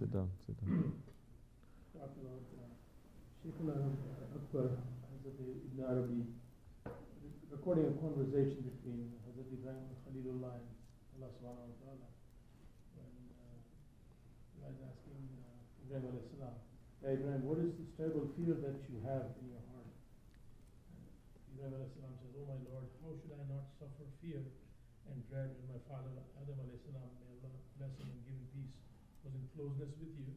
Sit down, sit down. Shaykh Akbar, Hazrat Ibn Arabi, recording a conversation between Hazrat Ibrahim and Khalilullah and Allah subhanahu wa ta'ala. When the guy is asking Ibrahim alayhi salam, "Hey Ibrahim, what is this terrible fear that you have in your heart?" And Ibrahim alayhi salam says, "Oh my Lord, how should I not suffer fear and dread when my father Adam alayhi salam, may Allah bless him and give him peace, was in closeness with you?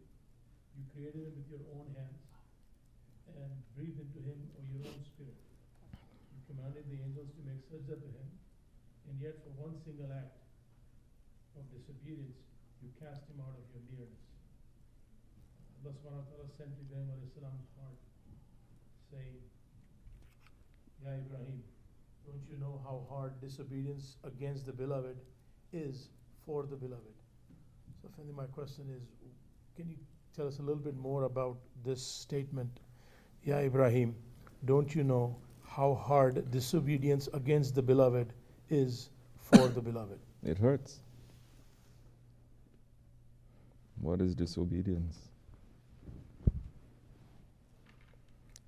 You created him with your own hands and breathed into him or your own spirit. You commanded the angels to make sajda to him, and yet for one single act of disobedience, you cast him out of your nearness." Allah subhanahu wa ta'ala sent Ibrahim alayhi salam's heart, saying, "Ya Ibrahim, don't you know how hard disobedience against the beloved is for the beloved?" So Effendi, my question is, can you tell us a little bit more about this statement? Ya Ibrahim, don't you know how hard disobedience against the beloved is for the beloved? It hurts. What is disobedience?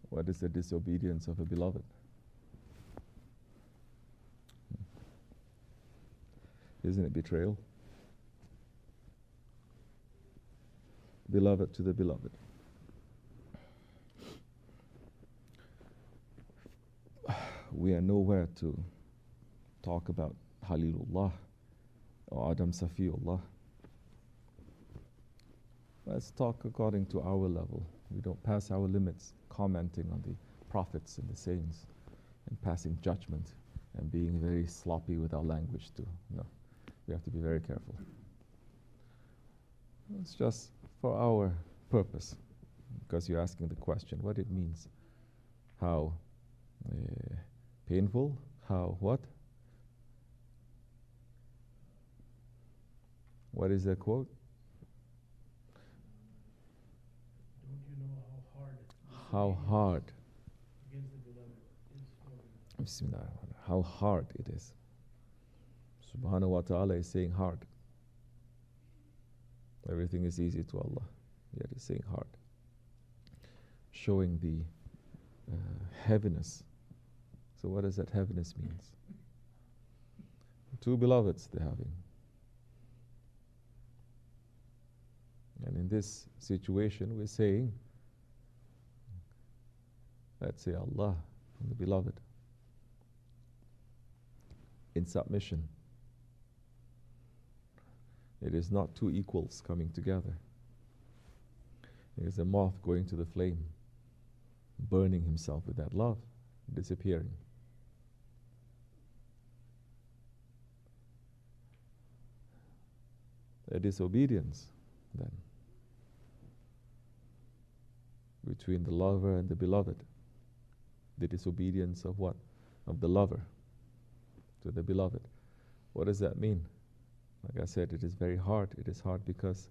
What is the disobedience of a beloved? Isn't it betrayal? Beloved to the beloved. We are nowhere to talk about Halilullah or Adam Safiullah. Let's talk according to our level. We don't pass our limits commenting on the prophets and the saints and passing judgment and being very sloppy with our language too. No, we have to be very careful. It's just for our purpose, because you're asking the question what it means. How painful, how what? What is the quote? Don't you know how hard against the beloved is for the Bismillah, how hard it is. Subhanahu wa ta'ala is saying hard. Everything is easy to Allah, yet he's saying hard, showing the heaviness. So what does that heaviness means? Two beloveds they're having. And in this situation we're saying, let's say Allah from the beloved, in submission. It is not two equals coming together. It is a moth going to the flame, burning himself with that love, disappearing. A disobedience, then, between the lover and the beloved. The disobedience of what? Of the lover to the beloved. What does that mean? Like I said, it is very hard. It is hard because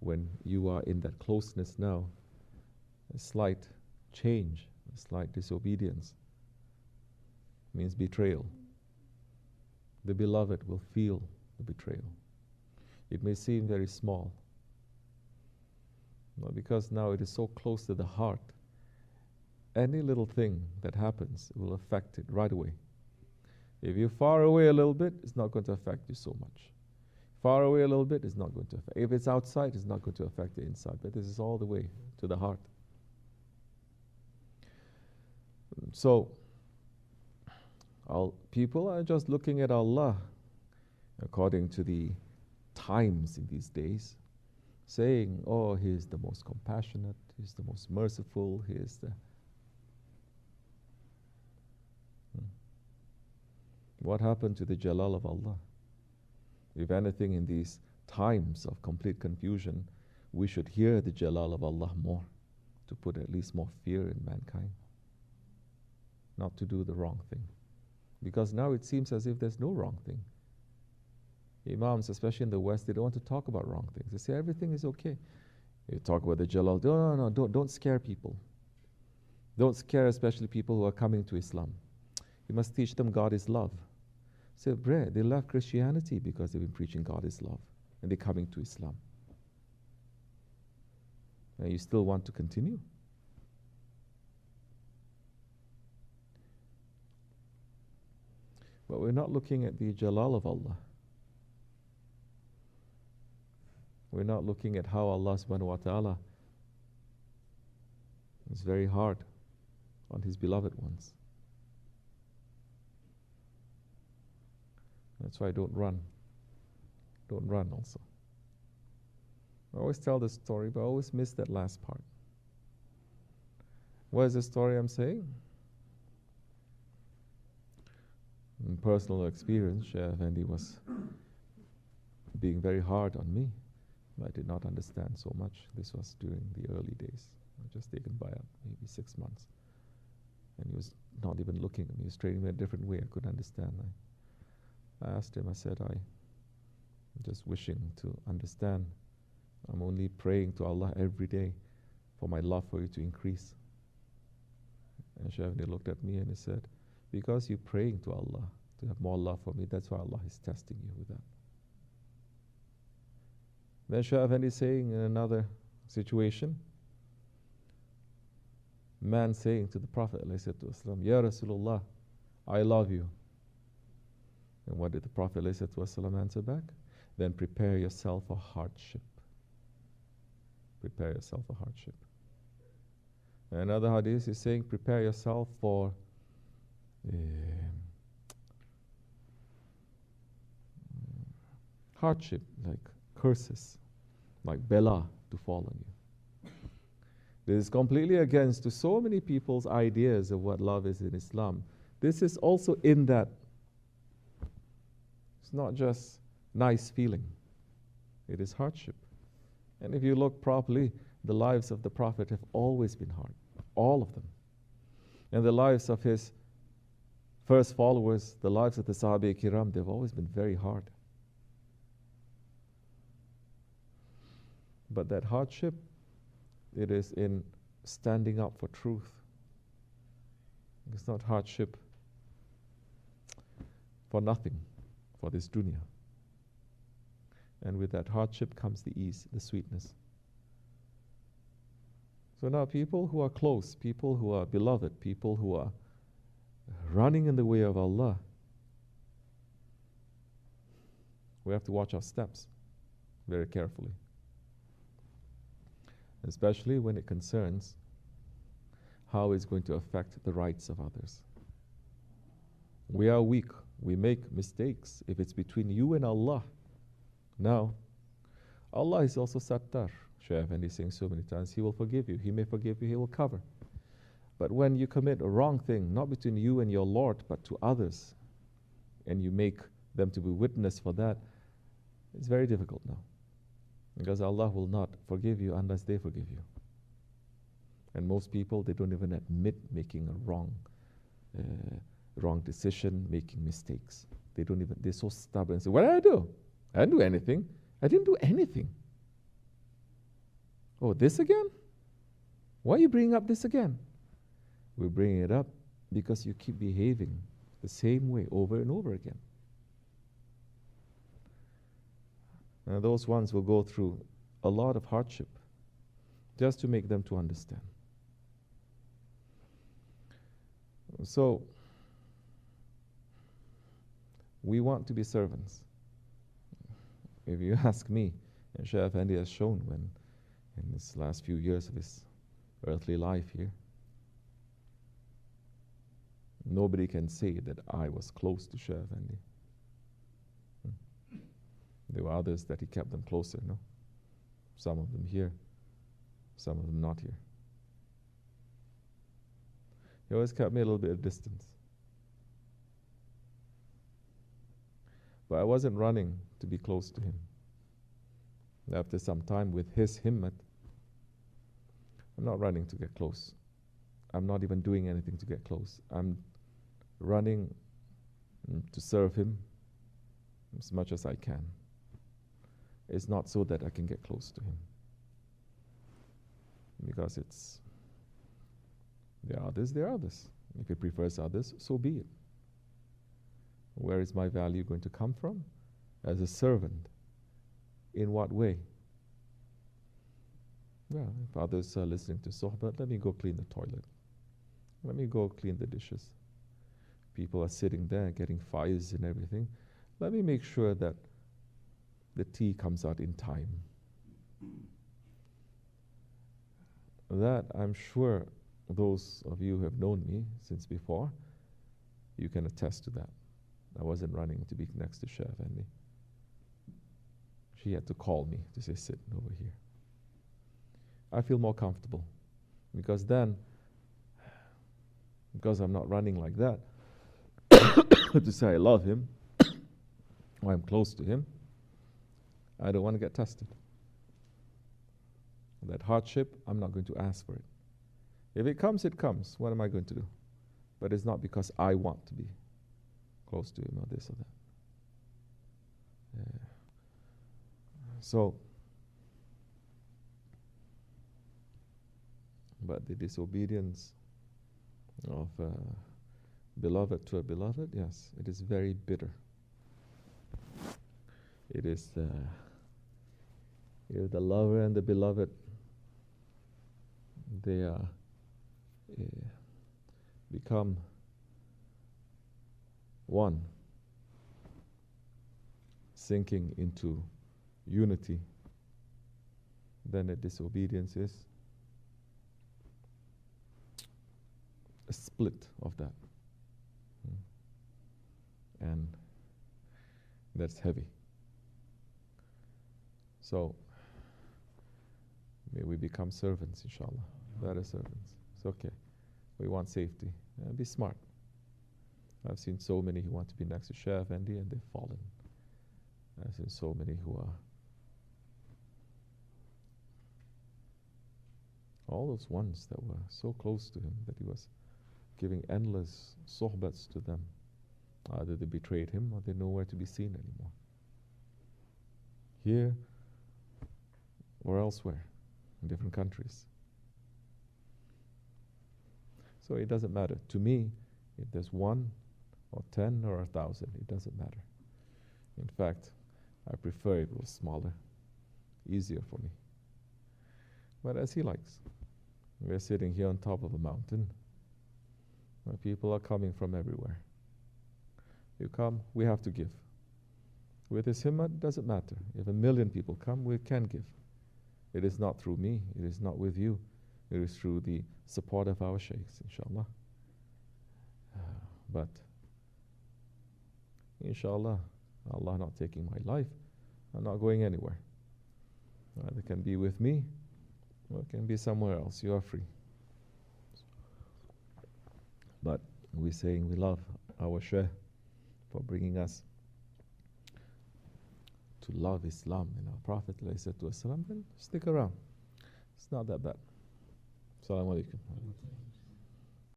when you are in that closeness now, a slight change, a slight disobedience means betrayal. The beloved will feel the betrayal. It may seem very small, but because now it is so close to the heart, any little thing that happens will affect it right away. If you're far away a little bit, it's not going to affect you so much. Far away a little bit, it's not going to affect. If it's outside, it's not going to affect the inside. But this is all the way to the heart. So, people are just looking at Allah according to the times in these days, saying, "Oh, He is the most compassionate, He is the most merciful, He is the..." What happened to the Jalal of Allah? If anything, in these times of complete confusion, we should hear the Jalal of Allah more, to put at least more fear in mankind, not to do the wrong thing. Because now it seems as if there's no wrong thing. Imams, especially in the West, they don't want to talk about wrong things. They say everything is okay. You talk about the Jalal, no, don't scare people. Don't scare especially people who are coming to Islam. You must teach them God is love. Say, they left Christianity because they've been preaching God is love, and they're coming to Islam. And you still want to continue? But we're not looking at the Jalal of Allah. We're not looking at how Allah subhanahu wa ta'ala is very hard on His beloved ones. That's why don't run. Don't run also. I always tell this story, but I always miss that last part. What is the story I'm saying? In personal experience, Shaykh Efendi was being very hard on me. I did not understand so much. This was during the early days. I was just taken by maybe 6 months. And he was not even looking at me. He was treating me a different way. I couldn't understand. I asked him, I said, I'm just wishing to understand. I'm only praying to Allah every day for my love for you to increase. And Shaykh Efendi looked at me and he said, because you're praying to Allah to have more love for me, that's why Allah is testing you with that. Then Shaykh Efendi is saying in another situation, man saying to the Prophet ﷺ, Ya Rasulullah, I love you. And what did the Prophet ﷺ answer back? Then prepare yourself for hardship. Prepare yourself for hardship. And another hadith is saying, prepare yourself for hardship, like curses, like bela to fall on you. This is completely against to so many people's ideas of what love is in Islam. This is also in that. It's not just nice feeling. It is hardship. And if you look properly, the lives of the Prophet have always been hard. All of them. And the lives of his first followers, the lives of the Sahabi-Kiram, they've always been very hard. But that hardship, it is in standing up for truth. It's not hardship for nothing, for this dunya. And with that hardship comes the ease, the sweetness. So now people who are close, people who are beloved, people who are running in the way of Allah, we have to watch our steps very carefully. Especially when it concerns how it's going to affect the rights of others. We are weak. We make mistakes if it's between you and Allah. Now, Allah is also Sattar. Shaykh Effendi is saying so many times, He will forgive you. He may forgive you, He will cover. But when you commit a wrong thing, not between you and your Lord, but to others, and you make them to be witness for that, it's very difficult now. Because Allah will not forgive you unless they forgive you. And most people, they don't even admit making a wrong decision, making mistakes. They're so stubborn. Say, what did I do? I didn't do anything. I didn't do anything. Oh, this again? Why are you bringing up this again? We're bringing it up because you keep behaving the same way over and over again. And those ones will go through a lot of hardship just to make them to understand. So, we want to be servants. If you ask me, and Shaykh Effendi has shown when in this last few years of his earthly life here, nobody can say that I was close to Shaykh Effendi. There were others that he kept them closer, no? Some of them here, some of them not here. He always kept me a little bit of distance. But I wasn't running to be close to him. After some time with his himmat, I'm not running to get close. I'm not even doing anything to get close. I'm running to serve him as much as I can. It's not so that I can get close to him. Because there are others. If he prefers others, so be it. Where is my value going to come from? As a servant. In what way? Well, if others are listening to sohbet, let me go clean the toilet. Let me go clean the dishes. People are sitting there getting fires and everything. Let me make sure that the tea comes out in time. That, I'm sure, those of you who have known me since before, you can attest to that. I wasn't running to be next to Shaykh Efendi. She had to call me to say, sit over here. I feel more comfortable because then, because I'm not running like that, to say I love him or I'm close to him, I don't want to get tested. That hardship, I'm not going to ask for it. If it comes, it comes. What am I going to do? But it's not because I want to be close to him or this or that. Yeah. So, but the disobedience of a beloved to a beloved, yes, it is very bitter. It is the lover and the beloved, they are become one, sinking into unity, then a disobedience is a split of that. And that's heavy. So, may we become servants, inshallah. Better servants. It's okay. We want safety. Be smart. I've seen so many who want to be next to Shaykh Efendi and they've fallen. I've seen so many who are all those ones that were so close to him that he was giving endless sohbats to them. Either they betrayed him or they're nowhere to be seen anymore. Here or elsewhere, in different countries. So it doesn't matter. To me, if there's 1 or 10 or 1,000, it doesn't matter. In fact, I prefer it was smaller, easier for me. But as he likes. We're sitting here on top of a mountain where people are coming from everywhere. You come, we have to give. With his himmah, it doesn't matter. If 1 million people come, we can give. It is not through me, it is not with you. It is through the support of our shaykhs, inshallah. But, inshallah, Allah not taking my life, I'm not going anywhere. They can be with me, or it can be somewhere else. You are free. But we're saying we love our Shaykh for bringing us to love Islam and our Prophet ﷺ, then stick around. It's not that bad. Assalamu alaikum.